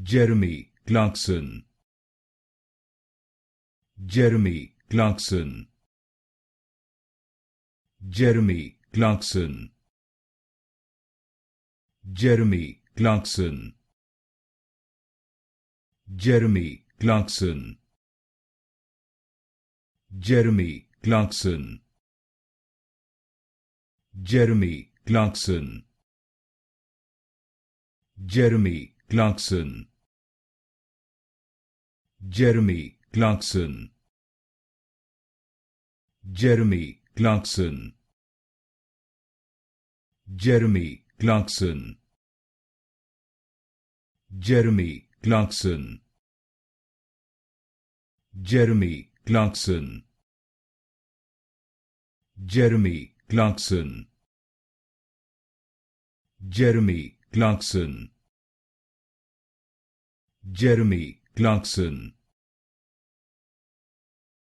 Jeremy Clarkson, Jeremy Clarkson, Jeremy Clarkson, Jeremy Clarkson, Jeremy Clarkson, Jeremy Clarkson, Jeremy Clarkson, Jeremy Clarkson, Jeremy Clarkson, Jeremy Clarkson, Jeremy Clarkson, Jeremy Clarkson, Jeremy Clarkson, Jeremy Clarkson, Jeremy Clarkson, Jeremy Clarkson,